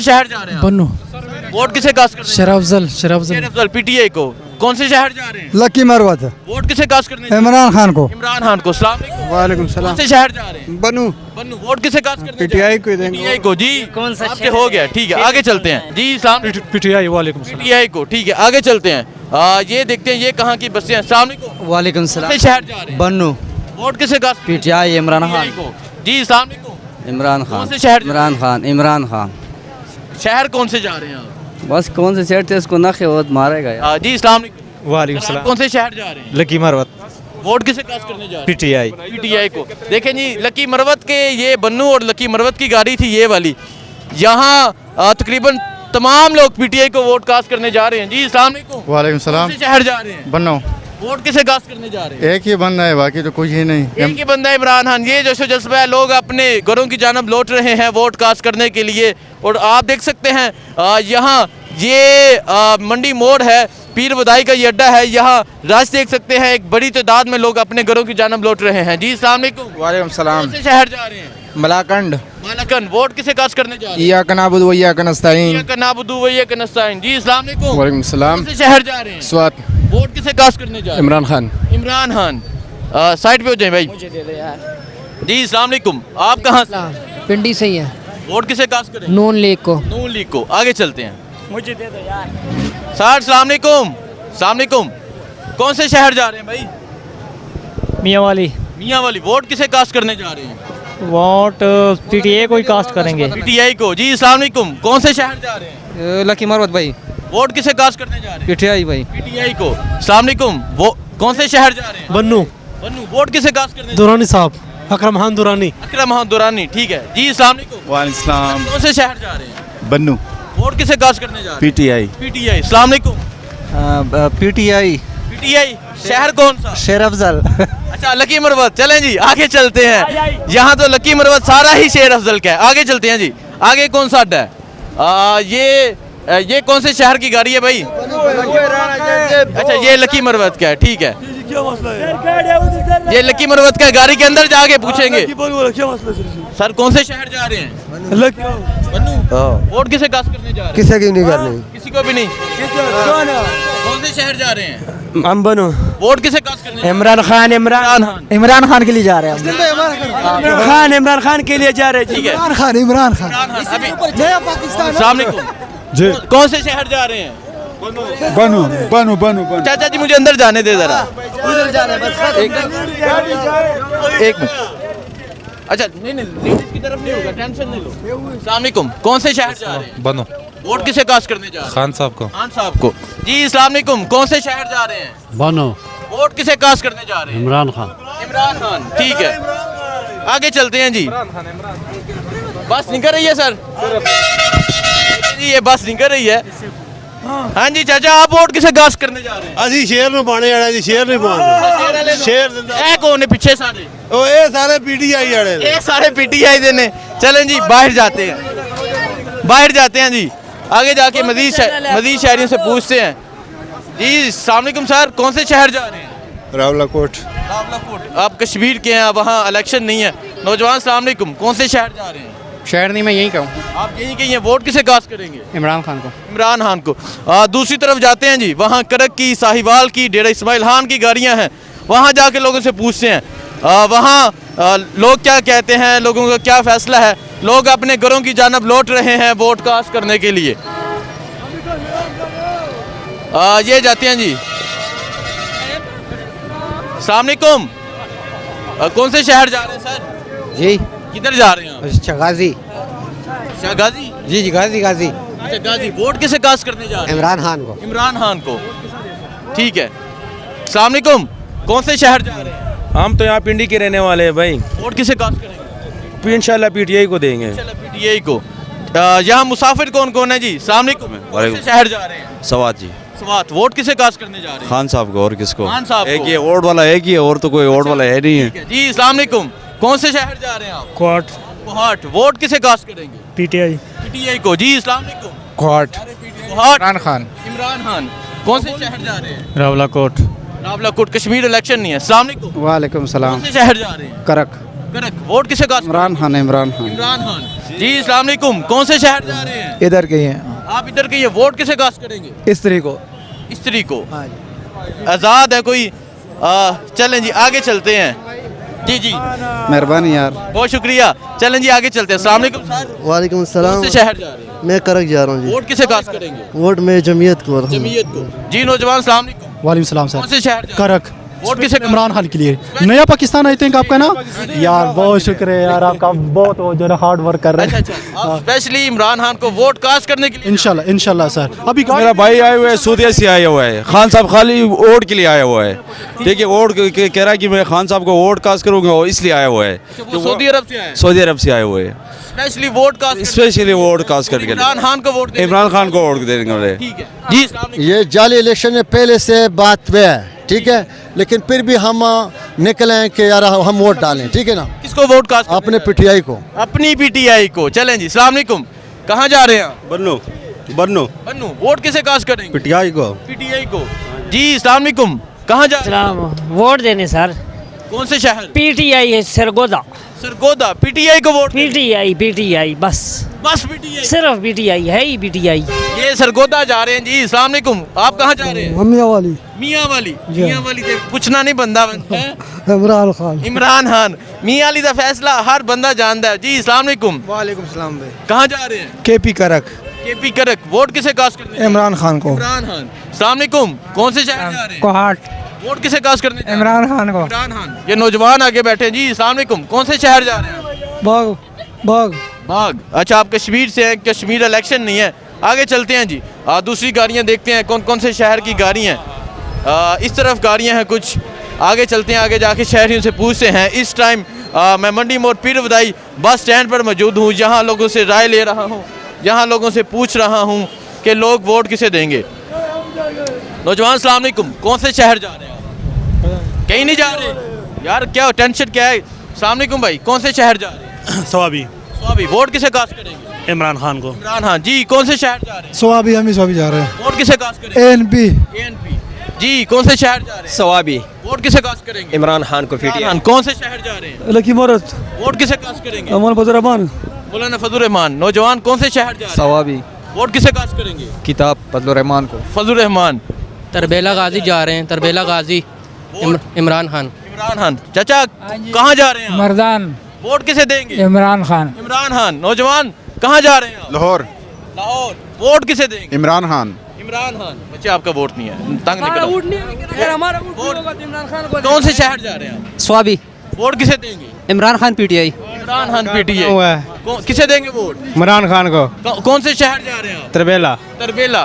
शहर जा रहे हैं बन्नू। वोट किसे कास्ट करने शेर अफजल पीटीआई को। कौन से शहर जा रहे हैं? लकी मरवत वोट किसे कास्ट करने जा रहे इमरान खान को। हैं? इमरान खान को। सलाम अलैकुम। वालेकुम कौन सलाम। से शहर जा रहे हैं? बनू बन्नू। वोट किसे कास्ट करने पीटीआई को देंगे। पीटीआई को। जी कौन सा आपके हो गया, ठीक है आगे चलते हैं जी। सलाम पीटीआई। वालेकुम पीटीआई को, ठीक है आगे चलते हैं। ये देखते हैं ये कहाँ की बसें हैं। सलाम अलैकुम। वालेकुम कौन सलाम। से शहर जा रहे हैं? बन्नू। वोट किसे कास्ट? पीटीआई इमरान पीटीआई खान। को। जी सलाम अलैकुम। इमरान कौन खान। से शहर? इमरान खान। इमरान खान। शहर कौन से जा रहे हैं आप? बस कौन से सेट थे इसको नखे वो मारेगा यार। जी सलाम अलैकुम। वालेकुम आप कौन से शहर जा रहे हैं? लकी मरवत। वोट किसे कास्ट करने जा रहे हैं? पीटीआई। पीटीआई को। देखें जी लकी मरवत के, ये बन्नू और लकी मरवत की गाड़ी थी ये वाली। यहाँ तकरीबन तमाम लोग पीटीआई को वोट कास्ट करने जा रहे हैं। जी अस्सलाम वालेकुम। वालेकुम सलाम। कौन से शहर जा रहे हैं? बनो वोट किसे कास्ट करने जा रहे हैं? एक ही बंदा है, बाकी तो कुछ ही नहीं। एक ही बंदा है इमरान खान। ये जोशो जज्बा है, लोग अपने घरों की जानब लौट रहे हैं वोट कास्ट करने के लिए। और आप देख सकते हैं यहाँ ये मंडी मोड़ है, पीर बदाई का ये अड्डा है। यहाँ रश देख सकते हैं, एक बड़ी तादाद में लोग अपने घरों की जानब लौट रहे हैं। जी अस्सलाम वालेकुम। वालेकुम सलाम। कौन से शहर जा रहे हैं? मलाकंड। मालाकन। वोट किसे कास्ट करने जा रहे हैं? या कनाबुद वया कनस्ताइन। या कनाबुदु व या कनस्ताइन। जी अस्सलाम वालेकुम। वालेकुम सलाम। कौन से शहर जा रहे हैं? स्वात। वोट किसे कास्ट करने जा रहे हैं? इमरान खान। इमरान खान। साइड पे हो जाए भाई। जी अस्सलाम वालेकुम। आप कहाँ से? पिंडी से ही है। वोट किसे कास्ट करें? नून लीग को। नून लीग को। आगे चलते हैं। मुझे दे दो यार। सर अस्सलाम वालेकुम। अस्सलाम वालेकुम। कौन से शहर जा रहे हैं भाई? मियाँ वाली। मियाँ वाली। वोट किसे कास्ट करने जा रहे हैं? वोट पीटीआई को ही कास्ट करेंगे। पीटीआई को। जी अस्सलाम वालेकुम। कौन से शहर जा रहे हैं? लकी मरवत भाई। वोट किसे कास्ट करने जा रहे हैं? पीटीआई भाई। पीटीआई को। अस्सलाम वालेकुम। वो कौन से शहर जा रहे हैं? बन्नू। बन्नू। वोट किसे कास्ट करने? दुरानी साहब। अकरम खान दुरानी। अकरम खान दुरानी। ठीक है जी अस्सलाम वालेकुम। वालेकुम सलाम। कौन से शहर जा रहे हैं? बन्नू। वोट किसे कास्ट करने जा रहे हैं? पीटीआई। पीटीआई। अस्सलाम वालेकुम। पीटीआई। पीटीआई। शहर कौन सा? शेर अफजल। अच्छा लकी मरवत। चलें जी आगे चलते हैं। यहाँ तो लकी मरवत सारा ही शेर अफजल का है। आगे चलते हैं जी। आगे कौन सा अड्डा है? ये कौन से शहर की गाड़ी है भाई? अच्छा ये लकी मरवत का है, ठीक है। ये लकी मरवत का है, गाड़ी के अंदर जाके पूछेंगे। सर कौन से शहर जा रहे हैं? बन्नू। वोट किसे कास्ट करने जा रहे हैं? किसे की नहीं करनी। किसी को भी नहीं। कौन से शहर जा रहे हैं? हम बनो। वोट किसे कास्ट करने? इमरान खान। इमरान खान के लिए जा रहे हैं। इमरान खान के लिए जा रहे हैं। ठीक है। इमरान खान। इमरान खान। अभी नया पाकिस्तान। अस्सलाम वालेकुम। जी। कौन से शहर जा रहे हैं? बनू बनू बनू। चाचा जी मुझे अंदर जाने दे जरा। एक मिनट। अच्छा नहीं लेडीज की तरफ नहीं होगा, टेंशन नहीं लो। अस्सलाम वालेकुम। कौन से शहर जा रहे हैं? बनो। वोट किसे कास्ट करने जा रहे हैं? खान साहब को। खान साहब को। जी अस्सलाम वालेकुम। कौन से शहर जा रहे हैं? बनो। वोट किसे कास्ट करने जा रहे हैं? इमरान खान। इमरान खान। ठीक है आगे चलते हैं जी। बस निकल रही है सर जी, ये बस निकल रही है। हाँ जी चाचा आप वोट किसे कास्ट करने जा रहे हैं? ਅਸੀਂ ਸ਼ੇਰ ਨੂੰ ਪਾਣੇ ਵਾਲਾ ਜੀ ਸ਼ੇਰ ਨਹੀਂ ਪਾਉਂਦੇ ਸ਼ੇਰ ਇਹ कौन है पीछे सारे? ਉਹ ਇਹ ਸਾਰੇ ਪੀਟੀਆਈ ਵਾਲੇ ਨੇ ये सारे पीटीआई देने। चलें जी बाहर जाते हैं, बाहर जाते हैं जी। आगे जाके मजीद शहरियों से पूछते हैं। जी अस्सलाम वालेकुम सर। कौन से शहर जा रहे हैं? रावलाकोट। रावलाकोट। आप कश्मीर के हैं, वहाँ इलेक्शन नहीं है। नौजवान अस्सलाम वालेकुम। कौन से शहर जा रहे हैं? शहर नहीं मैं यही कहूँ। आप यहीं के हैं। वोट किसे कास्ट करेंगे? इमरान खान को। इमरान खान को। दूसरी तरफ जाते हैं जी, वहाँ करक की, साहिवाल की, डेरा इस्माइल खान की गाड़ियाँ हैं। वहाँ जाके लोगों से पूछते हैं वहाँ लोग क्या कहते हैं, लोगों का क्या फ़ैसला है। लोग अपने घरों की जानब लौट रहे हैं वोट कास्ट करने के लिए। ये जाते हैं जी। अस्सलाम वालेकुम। कौन से शहर जा रहे हैं सर? जी। किधर जा रहे हैं आप? अच्छा गाजी। शाह गाजी। जी जी गाजी गाजी। अच्छा गाजी। वोट किसे कास्ट करने जा रहे हैं? इमरान खान को। इमरान खान को। ठीक है। अस्सलाम वालेकुम। कौन से शहर जा रहे हैं? हम तो यहाँ पिंडी के रहने वाले हैं भाई। वोट किसे कास्ट करेंगे? इंशाल्लाह पीटीआई को देंगे। चलो पीटीआई को। यहाँ मुसाफिर कौन कौन है जी? अस्सलाम वालेकुम। कौन से शहर जा रहे हैं? सवात जी। स्वात। वोट किसे कास्ट करने जा रहे हैं? खान साहब को। और किसको? खान साहब एक को। ये वोट वाला एक ही है, और तो कोई वोट वाला है नहीं है। ठीक है जी अस्सलाम वालेकुम। कौन से शहर जा रहे हैं आप? कोट। कोहाट। वोट किसे कास्ट करेंगे? पीटीआई। पीटीआई को। जी अस्सलाम वालेकुम। कोट। कोहाट। इमरान खान। इमरान खान। कौन से शहर जा रहे हैं? रावलाकोट। रावलाकोट। कश्मीर इलेक्शन नहीं है। अस्सलाम वालेकुम। वालेकुम कौन सलाम। से शहर जा रहे हैं? करक। करक वोट किसे कास्ट इमरान खान इमरान खान जी अस्सलाम वालेकुम कौन से शहर जा रहे हैं इधर के हैं आप इधर के ये वोट किसे कास्ट करेंगे स्त्री को स्त्री को आज़ाद है कोई चलें जी आगे चलते हैं जी जी मेहरबानी यार बहुत शुक्रिया चलें जी आगे चलते हैं अस्सलाम वालेकुम सर वालेकुम कौन सलाम से शहर जा रहे हैं मैं करक जा रहा हूँ जी वोट किसे कास्ट करेंगे वोट में जमीयत को जमीयत को जी नौजवान अस्सलाम वालेकुम वालेकुम सलाम कौन सर से शहर जा रहे हैं? करक वोट किसे इमरान खान के लिए नया पाकिस्तान आई थिंक आपका ना यार बहुत शुक्र है यार आपका बहुत वो जो है हार्ड वर्क कर रहे अच्छा हैं अच्छा आप स्पेशली इमरान खान को वोट कास्ट करने के लिए इंशाल्लाह इंशाल्लाह सर अभी मेरा भाई आए हुए है सऊदीया से आया हुआ है खान साहब खाली वोट के लिए आया हुआ है ठीक है वोट कह रहा है कि मैं खान साहब को वोट कास्ट करूंगा वो इसलिए आया हुआ है वो सऊदी अरब से आए हैं सऊदी अरब से आए हुए हैं specially vote cast specially vote cast करके इमरान खान को वोट देने इमरान खान को वोट देने वाले ठीक है जी अस्सलाम वालेकुम। ये जाली इलेक्शन में पहले से बात पे है ठीक है लेकिन फिर भी हम निकले कि यार हम वोट डालें ठीक है ना किसको वोट कास्ट अपने पीटीआई को अपनी पीटीआई को चलें जी अस्सलाम वालेकुम कहाँ जा रहे हैं आप? बन्नू बन्नू बन्नू वोट किसे कास्ट करेंगे पीटीआई को पीटीआई को जी अस्सलाम वालेकुम कहाँ जा रहे हैं वोट देने सर कौन से शहर पीटीआई है सरगोदा सरगोदा पीटीआई को वोट पीटीआई बस बस पीटीआई सिर्फ पीटीआई है ही पीटीआई ये सरगोदा जा रहे हैं जी अस्सलाम वालेकुम आप कहाँ जा रहे हैं मियाँ वाली मियाँ वाली ते पूछना नहीं बंदा है इमरान खान इमरान खान मियाँ वाली का फैसला हर बंदा जानता है जी अस्सलाम वालेकुम वालेकुम सलाम भाई कहाँ जा रहे हैं केपी करक केपी करक वोट किसे कास्ट करने हैं? इमरान खान को इमरान खान अस्सलाम वालेकुम कौन से शहर जा रहे हैं कोहाट वोट किसे कास्ट करने जा रहे हैं? इमरान खान को इमरान खान ये नौजवान आगे बैठे हैं जी अस्सलाम वालेकुम कौन से शहर जा रहे हैं बाग बाग बाग अच्छा आप कश्मीर से हैं कश्मीर इलेक्शन नहीं है आगे चलते हैं जी दूसरी गाड़ियाँ देखते हैं कौन कौन से शहर की गाड़ियाँ हैं इस तरफ गाड़ियाँ हैं कुछ आगे चलते हैं आगे जाके शहरियों से पूछते हैं इस टाइम मैं मंडी मोड़ पीर वदाई बस स्टैंड पर मौजूद हूँ यहाँ लोगों से राय ले रहा हूँ यहाँ लोगों से पूछ रहा हूँ कि लोग वोट किसे देंगे नौजवान अस्सलाम वालेकुम कौन से शहर जा रहे हैं आप? कहीं नहीं जा रहे यार क्या टेंशन क्या है अस्सलाम वालेकुम भाई कौन से शहर जा रहे हैं स्वाबी स्वाबी वोट किसे कास्ट करेंगे इमरान खान को इमरान खान जी कौन से शहर जा रहे हैं स्वाबी हम स्वाबी जा रहे हैं वोट किसे कास्ट करेंगे एनपी एएनपी जी कौन से शहर जा रहे हैं सवाबी वोट किसे कास्ट करेंगे इमरान खान को इमरान खान कौन से शहर जा रहे हैं लकी मोरत वोट किसे कास्ट करेंगे अमन फजल रहमान मौलाना फजल रहमान नौजवान कौन से शहर जा रहे हैं सवाबी वोट किसे कास्ट करेंगे किताब फजल रहमान को फजल रहमान तरबेला गाजी जा रहे हैं तरबेला गाजी इमरान खान इमरान खान चाचा कहाँ जा रहे हैं आप? मर्दान वोट किसे देंगे इमरान खान इमरान खान नौजवान कहाँ जा रहे हैं आप? लाहौर लाहौर वोट किसे देंगे इमरान खान इमरान खान बच्चे आपका वोट नहीं है तंग नहीं करो कौन से शहर जा रहे हैं आप? स्वाबी वोट किसे देंगे इमरान खान पीटीआई इमरान खान पीटीआई किसे देंगे वोट इमरान खान को कौन से शहर जा रहे हैं आप तरबेला तरबेला